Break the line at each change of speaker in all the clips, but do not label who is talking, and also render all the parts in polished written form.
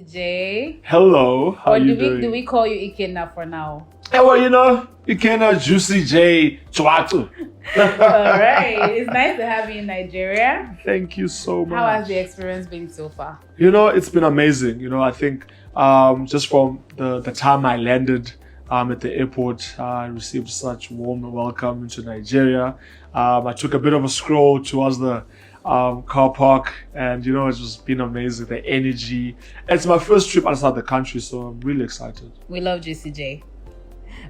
Jay.
Hello, how
Or
you doing?
do we call you Ikenna for now?
Hey, well, Ikenna Juicy J Chwatu.
Alright, it's nice to have you in Nigeria.
Thank you so much.
How has the experience been so far?
It's been amazing. I think just from the time I landed at the airport, I received such warm welcome into Nigeria. I took a bit of a stroll towards the car park, and it's just been amazing. The energy. It's my first trip outside the country, so I'm really excited.
We love JCJ.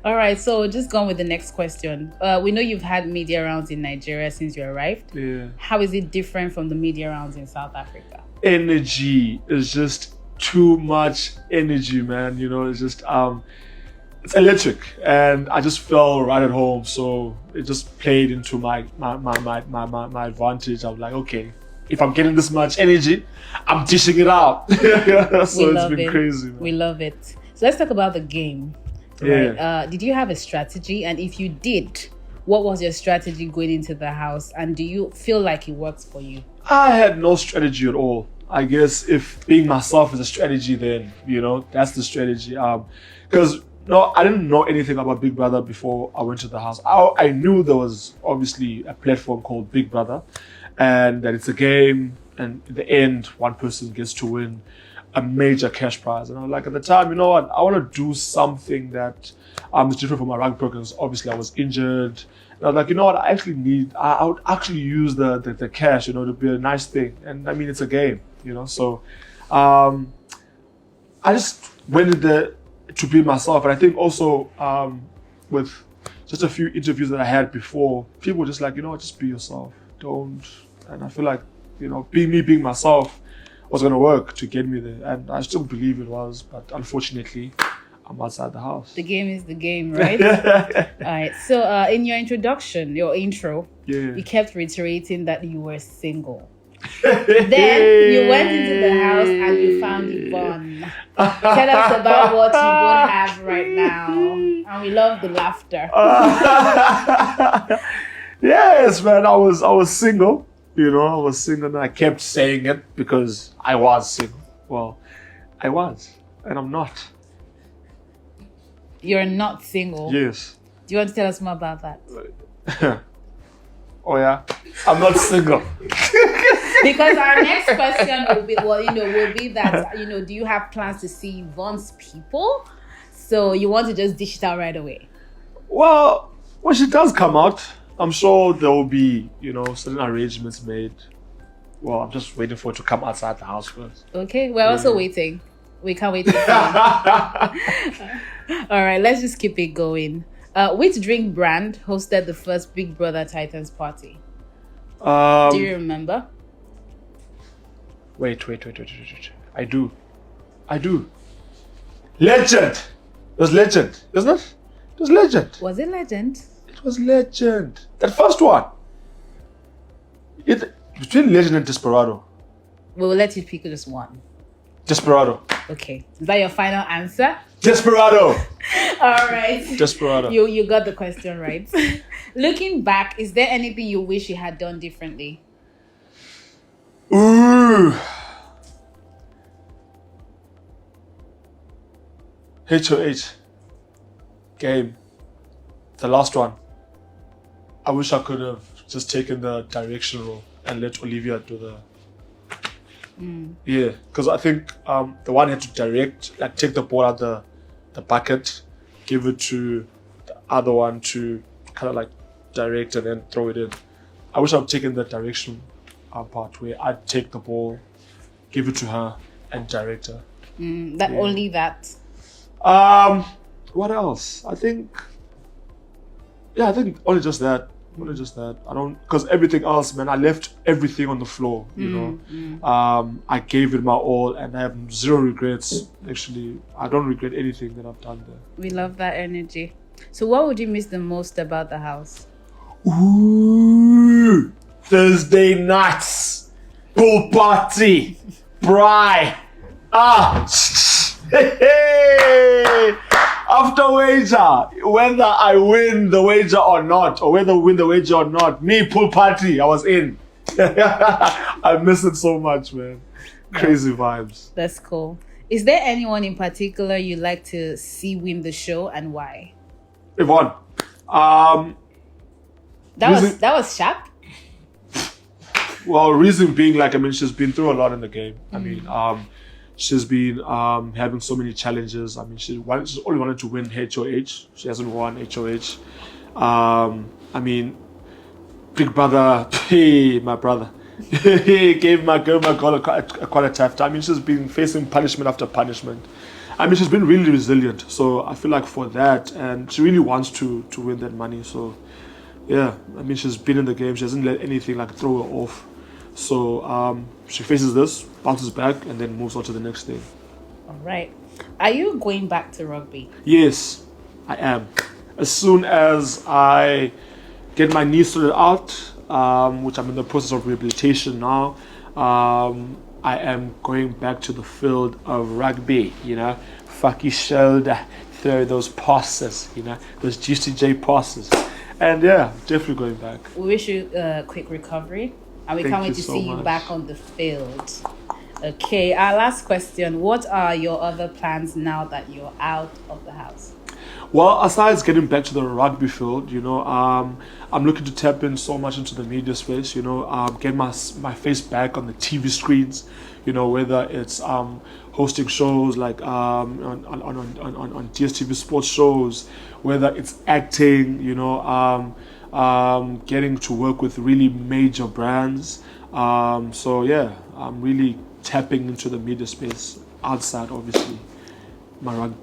All right, so just going with the next question. We know you've had media rounds in Nigeria since you arrived.
Yeah.
How is it different from the media rounds in South Africa?
Energy is just too much energy, man. It's just it's electric, and I just felt right at home. So it just played into my advantage. I was like, okay, if I'm getting this much energy, I'm dishing it out. So it's been crazy, man.
We love it. So let's talk about the game. Right.
Yeah.
Did you have a strategy? And if you did, what was your strategy going into the house? And do you feel like it works for you?
I had no strategy at all. I guess if being myself is a strategy, then, that's the strategy. Because I didn't know anything about Big Brother before I went to the house. I knew there was obviously a platform called Big Brother, and that it's a game, and in the end, one person gets to win a major cash prize. And I was like, at the time, I want to do something that is different from my rugby program, because obviously I was injured. And I was like, I would actually use the cash, to be a nice thing. And I mean, it's a game, So I just went there to be myself. And I think also with just a few interviews that I had before, people were just like, just be yourself. Don't. And I feel like, being myself was going to work to get me there. And I still believe it was, but unfortunately, I'm outside the house.
The game is the game, right? All right. So in your introduction, your intro, you kept reiterating that you were single. Then you went into the house and you found Yvonne. Tell us about what you both have right now. And we love the laughter.
Yes, man. I was single. I was single, and I kept saying it because I was single. Well, I was, and I'm not.
You're not single?
Yes.
Do you want to tell us more about that?
Oh yeah, I'm not single.
Because our next question will be, that, do you have plans to see Yvonne's people? So you want to just dish it out right away?
Well, when she does come out, I'm sure there will be, certain arrangements made. Well, I'm just waiting for it to come outside the house first.
Okay, we're also waiting. We can't wait to see. All right, let's just keep it going. Which drink brand hosted the first Big Brother Titans party? Do you remember?
Wait. I do. Legend! It was Legend, isn't it? It was Legend.
Was it Legend?
It was Legend. That first one. Between Legend and Desperado.
We will let you pick just one.
Desperado.
Okay. Is that your final answer?
Desperado.
All right.
Desperado.
You got the question right. Looking back, is there anything you wish you had done differently?
Ooh. HOH. Game. The last one. I wish I could have just taken the direction role and let Olivia do the... Yeah, because I think the one had to direct, like take the ball out the bucket, give it to the other one to kind of like direct and then throw it in. I wish I'd taken the direction part where I'd take the ball, give it to her, and direct her.
Only that.
What else? I think only just that. I don't, because everything else, man, I left everything on the floor, I gave it my all, and I have zero regrets. Actually, I don't regret anything that I've done there.
We love that energy. So what would you miss the most about the house?
Ooh, Thursday nights, pool party, Bri. Hey. After wager, whether I win the wager or not, or whether we win the wager or not, me, pool party, I was in. I miss it so much, man. Crazy vibes.
That's cool. Is there anyone in particular you'd like to see win the show and why?
Yvonne.
That was sharp.
Well, reason being, like I mean, she's been through a lot in the game. I mean, she's been having so many challenges. I mean, she's only wanted to win HOH. She hasn't won HOH. I mean, Big Brother, hey, my brother, he gave my girl quite a tough time. I mean, she's been facing punishment after punishment. I mean, she's been really resilient. So I feel like for that, and she really wants to win that money. So yeah, I mean, she's been in the game. She hasn't let anything like throw her off. So she faces this, bounces back, and then moves on to the next thing.
All right. Are you going back to rugby?
Yes, I am. As soon as I get my knee sorted out, which I'm in the process of rehabilitation now, I am going back to the field of rugby, you know. Fuck your shoulder, throw those passes, you know, those juicy J passes. And yeah, definitely going back.
We wish you a quick recovery. And we can't wait to see you back on the field. Okay, our last question. What are your other plans now that you're out of the house?
Well, aside getting back to the rugby field, you know, I'm looking to tap in so much into the media space, you know, get my face back on the TV screens, you know, whether it's hosting shows like on DSTV sports shows, whether it's acting, you know, getting to work with really major brands. So yeah, I'm really tapping into the media space outside, obviously,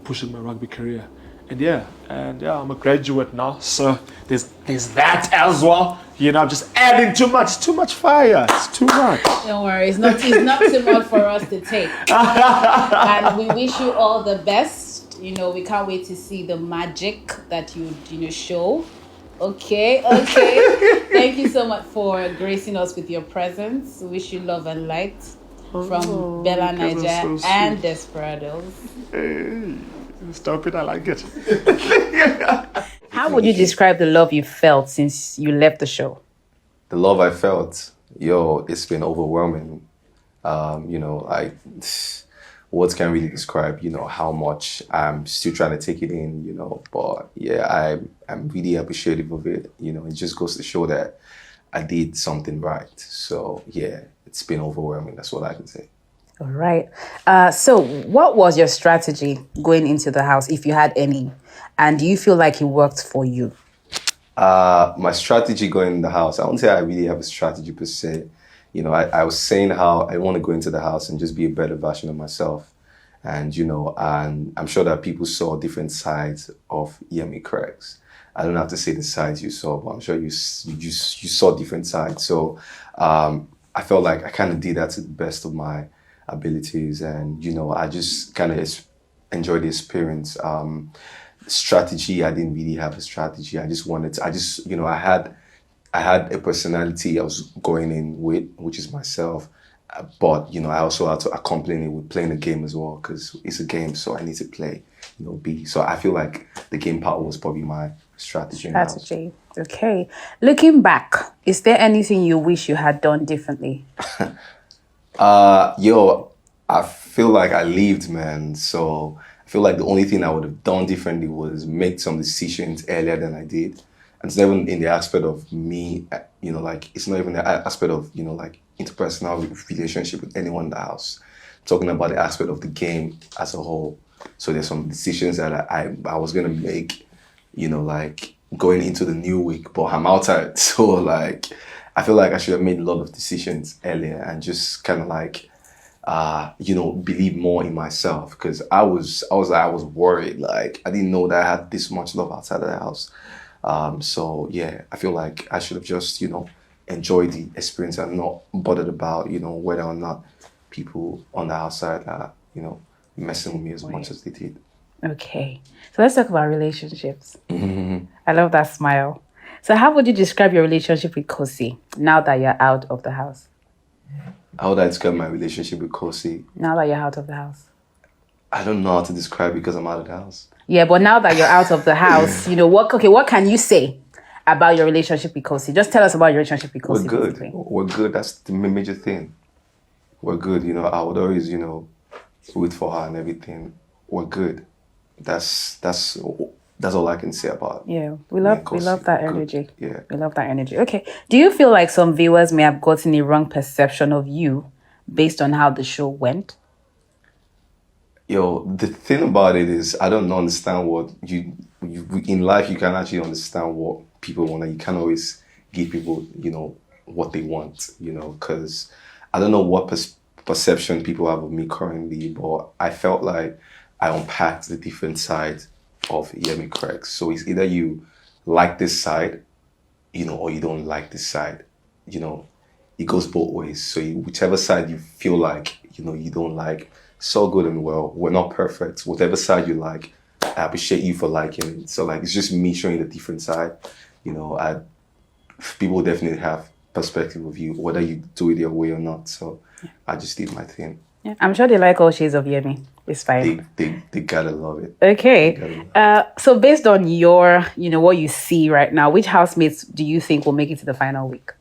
pushing my rugby career. And yeah, I'm a graduate now, so there's that as well. You know, I'm just adding too much fire. It's too much.
Don't worry, it's not too much for us to take. And we wish you all the best. You know, we can't wait to see the magic that you show. Okay. Thank you so much for gracing us with your presence. We wish you love and light from BellaNaija and Desperados.
Hey. Stop it, I like it.
How would you describe the love you felt since you left the show?
The love I felt, it's been overwhelming. Words can't really describe, how much I'm still trying to take it in, but yeah, I'm really appreciative of it. It just goes to show that I did something right. So yeah, it's been overwhelming. That's what I can say.
All right. So what was your strategy going into the house, if you had any? And do you feel like it worked for you?
My strategy going in the house, I won't say I really have a strategy per se. I was saying how I want to go into the house and just be a better version of myself. And, and I'm sure that people saw different sides of Yemi Cregx. I don't have to say the sides you saw, but I'm sure you saw different sides. So I felt like I kind of did that to the best of my abilities, and I just kind of enjoyed the experience. Strategy, I didn't really have a strategy. I had a personality I was going in with, which is myself, but I also had to accompany it with playing the game as well, because it's a game, so I need to play, so I feel like the game part was probably my strategy.
Okay, looking back, is there anything you wish you had done differently?
I feel like I lived, man. So I feel like the only thing I would have done differently was make some decisions earlier than I did. And it's not even in the aspect of me, it's not even the aspect of, interpersonal relationship with anyone in the house. I'm talking about the aspect of the game as a whole. So there's some decisions that I was going to make, going into the new week, but I'm outside. So I feel like I should have made a lot of decisions earlier and just kind of believe more in myself, because I was worried. I didn't know that I had this much love outside of the house. So yeah, I feel like I should have just, enjoyed the experience and not bothered about, whether or not people on the outside are, messing with me as much as they did.
Okay. So let's talk about relationships. I love that smile. So how would you describe your relationship with Kosi now that you're out of the house?
How would I describe my relationship with Kosi?
Now that you're out of the house.
I don't know how to describe it because I'm out of the house.
Yeah, but now that you're out of the house, what can you say about your relationship with Kosi? Just tell us about your relationship with Kosi.
We're good. Basically. We're good. That's the major thing. We're good. I would always, root for her and everything. We're good. That's all I can say about it.
Yeah, we love that energy.
Yeah.
We love that energy. Okay. Do you feel like some viewers may have gotten a wrong perception of you based on how the show went?
Yo, the thing about it is I don't understand what you in life. You can actually understand what people want, and you can't always give people, what they want, because I don't know what perception people have of me currently, but I felt like I unpacked the different sides of Yemi Cregx. So it's either you like this side, or you don't like this side. It goes both ways. So whichever side you feel like, you don't like, so good and well. We're not perfect. Whatever side you like, I appreciate you for liking it. So like, it's just me showing the different side. People definitely have perspective of you, whether you do it your way or not. So I just did my thing.
Yeah, I'm sure they like all shades of Yemi. It's fine.
They gotta love it.
Okay. So based on your, what you see right now, which housemates do you think will make it to the final week?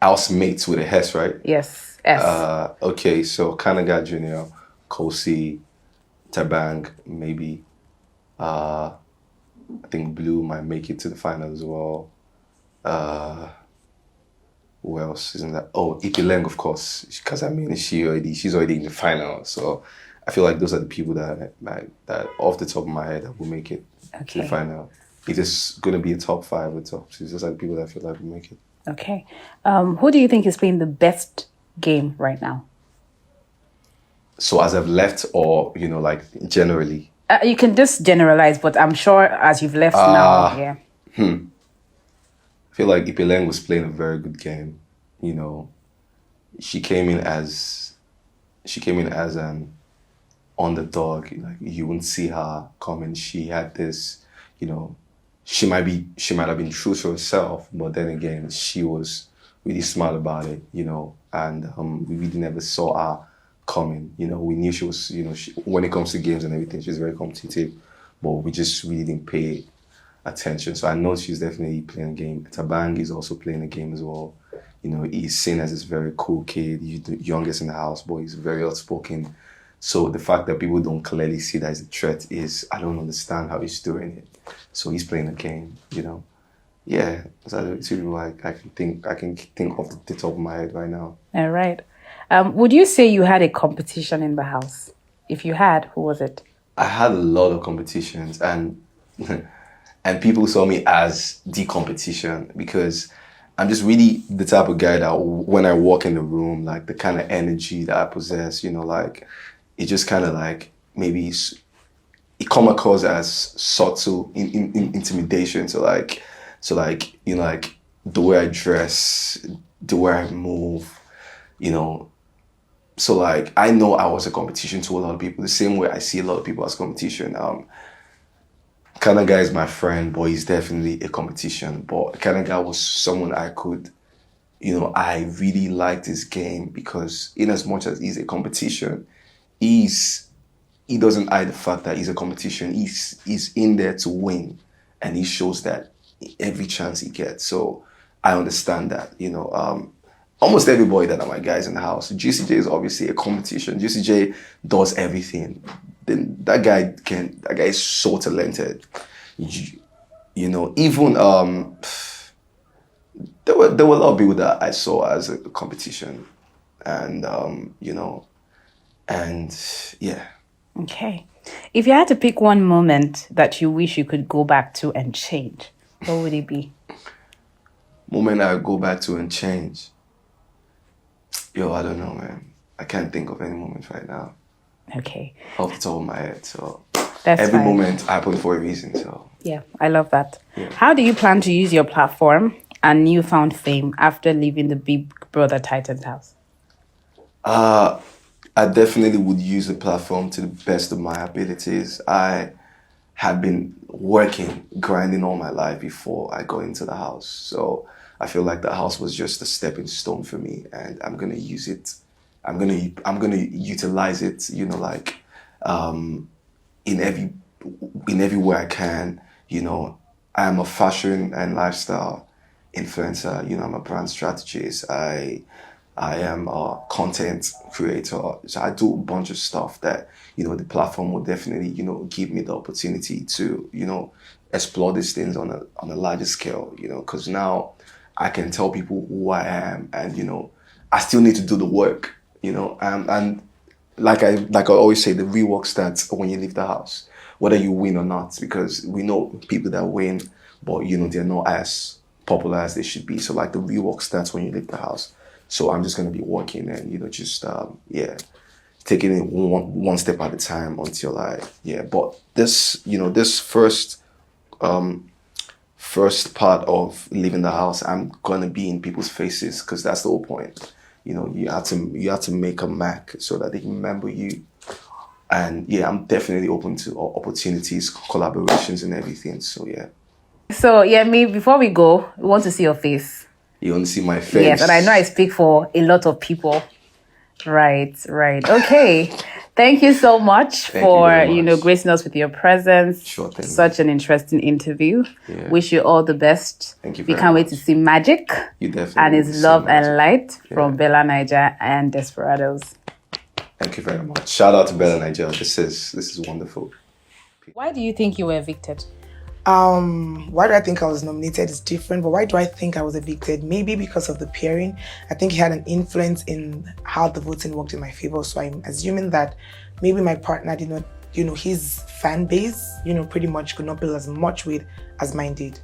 Housemates with a S, right?
Yes. S.
Okay, so Kanaga Junior, Kosi, Tabang, maybe. I think Blue might make it to the final as well. Who else isn't that? Oh, Ipileng, of course, because she's already in the final. So I feel like those are the people that off the top of my head that will make it to the final. It is gonna be a top 5 or top 6. Those are the people that I feel like will make it.
Okay. Who do you think is playing the best game right now?
So as I've left, or like generally?
You can just generalize, but I'm sure as you've left now, yeah.
I feel like Ipileng was playing a very good game. She came in as an underdog. Like, you wouldn't see her coming. She had this, she might have been true to herself, but then again, she was really smart about it, and we really never saw her coming. We knew she was, when it comes to games and everything, she's very competitive, but we just really didn't pay attention. So I know she's definitely playing a game. Tabang is also playing a game as well. He's seen as this very cool kid, he's the youngest in the house, but he's very outspoken. So the fact that people don't clearly see that as a threat is, I don't understand how he's doing it. So he's playing a game, Yeah, so it's really like I can think off the top of my head right now.
All right. Would you say you had a competition in the house? If you had, who was it?
I had a lot of competitions, and and people saw me as the competition because I'm just really the type of guy that when I walk in the room, like the kind of energy that I possess, like it just kind of like maybe it come across as subtle intimidation. So like like the way I dress, the way I move, So like I know I was a competition to a lot of people, the same way I see a lot of people as competition. Kanaga is my friend, but he's definitely a competition. But Kanaga was someone I could, I really liked his game because in as much as he's a competition, he doesn't hide the fact that he's a competition. He's in there to win, and he shows that every chance he gets. So I understand that, almost everybody that are my guys in the house. Juicy J is obviously a competition. Juicy J does everything. Then that guy is so talented. Even there were a lot of people that I saw as a competition, and and yeah.
Okay. If you had to pick one moment that you wish you could go back to and change, what would it be?
Moment I would go back to and change. Yo, I don't know, man. I can't think of any moment right now.
Okay.
Off the top of my head, so
that's
every
fine.
moment happened for a reason. So
yeah, I love that.
Yeah.
How do you plan to use your platform and newfound fame after leaving the Big Brother Titans house?
I definitely would use the platform to the best of my abilities. I had been working, grinding all my life before I got into the house. So I feel like the house was just a stepping stone for me, and I'm gonna use it. I'm gonna utilize it, in every way I can. I am a fashion and lifestyle influencer. I'm a brand strategist. I I am a content creator. So I do a bunch of stuff that, the platform will definitely, give me the opportunity to, explore these things on a larger scale, because now I can tell people who I am, and, I still need to do the work, and like I always say, the real work starts when you leave the house, whether you win or not, because we know people that win, but, they're not as popular as they should be. So like the real work starts when you leave the house. So I'm just going to be working and, just, taking it one step at a time until but this, this first part of leaving the house, I'm going to be in people's faces, because that's the whole point. You have to make a mark so that they can remember you. And I'm definitely open to opportunities, collaborations and everything. So, yeah.
So, Yemi, before we go, we want to see your face.
You want to see my face?
Yes, and I know I speak for a lot of people. Right. Okay. Thank you so much for, gracing us with your presence.
Sure thing.
Such an interesting interview.
Yeah.
Wish you all the best.
Thank you
We
very
can't wait
much.
to see magic.
You definitely
And it's love and light from
Yeah.
BellaNaija and Desperados.
Thank you very much. Shout out to BellaNaija. This is wonderful.
Why do you think you were evicted?
Why do I think I was nominated is different, but why do I think I was evicted? Maybe because of the pairing. I think it had an influence in how the voting worked in my favor. So I'm assuming that maybe my partner did not, his fan base, pretty much could not build as much weight as mine did.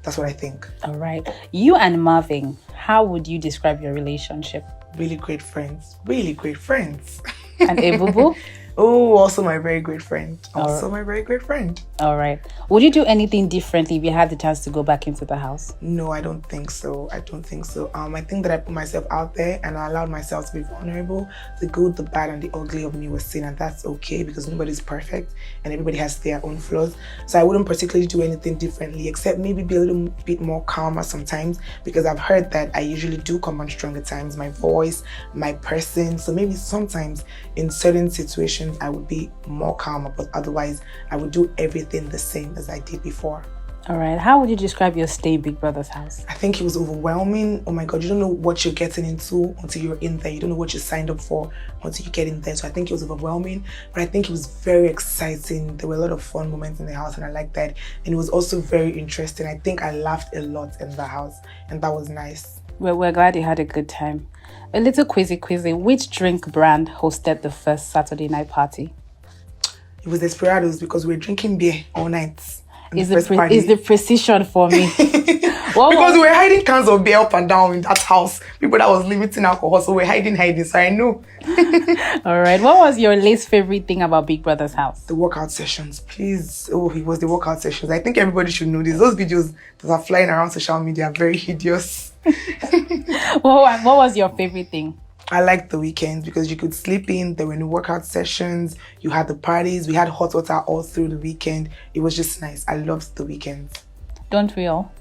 That's what I think.
All right. You and Marvin, how would you describe your relationship?
Really great friends. Really great friends.
And Ebubu?
Oh, also my very great friend.
All right. Would you do anything differently if you had the chance to go back into the house?
No, I don't think so. I think that I put myself out there and I allowed myself to be vulnerable. The good, the bad, and the ugly of me was seen, and that's okay because nobody's perfect and everybody has their own flaws. So I wouldn't particularly do anything differently, except maybe be a little bit more calmer sometimes, because I've heard that I usually do come on stronger times. My voice, my person. So maybe sometimes in certain situations I would be more calmer, but otherwise I would do everything the same as I did before.
All right. How would you describe your stay in Big Brother's house?
I think it was overwhelming. Oh my God, you don't know what you're getting into until you're in there. You don't know what you signed up for until you get in there. So I think it was overwhelming, but I think it was very exciting. There were a lot of fun moments in the house and I liked that. And it was also very interesting. I think I laughed a lot in the house and that was nice.
Well, we're glad you had a good time. A little quizzy. Which drink brand hosted the first Saturday night party?
It was Desperados because we were drinking beer all night.
Is the precision for me?
Because we were hiding cans of beer up and down in that house. People that was limiting alcohol, so we're hiding. So I know.
All right. What was your least favorite thing about Big Brother's house?
The workout sessions, please. Oh, it was the workout sessions. I think everybody should know this. Those videos that are flying around social media are very hideous.
What was your favorite thing?
I liked the weekends because you could sleep in. There were no workout sessions. You had the parties. We had hot water all through the weekend. It was just nice. I loved the weekends.
Don't we all?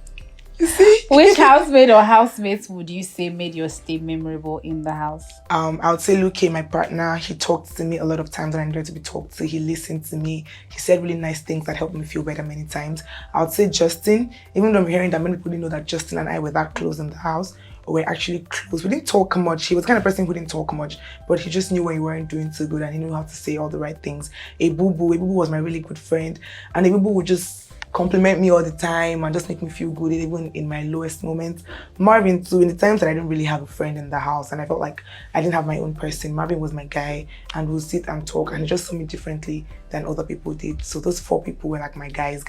You see?
Which housemate or housemates would you say made your stay memorable in the house?
I would say Luke, my partner. He talked to me a lot of times when I needed to be talked to. He listened to me. He said really nice things that helped me feel better many times. I would say Justin. Even though I'm hearing that many people didn't know that Justin and I were that close in the house. We're actually close. We didn't talk much. He was the kind of person who didn't talk much, but he just knew when you weren't doing too good and he knew how to say all the right things. Ebubu was my really good friend, and Ebubu would just compliment me all the time and just make me feel good, even in my lowest moments. Marvin too, in the times that I didn't really have a friend in the house and I felt like I didn't have my own person, Marvin was my guy and we'll sit and talk, and he just saw me differently than other people did. So those 4 people were like my guys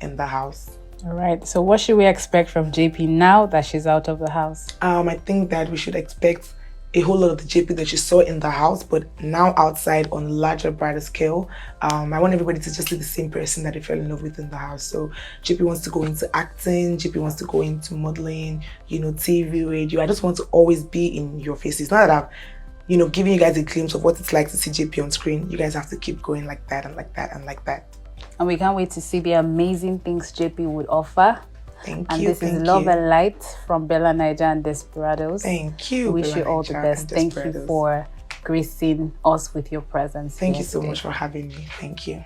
in the house.
All right. So what should we expect from JayPee now that she's out of the house?
I think that we should expect a whole lot of the JayPee that you saw in the house, but now outside on a larger, brighter scale. I want everybody to just see the same person that they fell in love with in the house. So JayPee wants to go into acting, JayPee wants to go into modeling, TV, radio. I just want to always be in your faces. Now that I've, giving you guys a glimpse of what it's like to see JayPee on screen, you guys have to keep going like that and like that and like that.
And we can't wait to see the amazing things JayPee would offer.
Thank
you.
And
this is Love and Light from BellaNaija and Desperados.
Thank you.
We wish you all the best. Thank you for gracing us with your presence.
Thank you so much for having me. Thank you.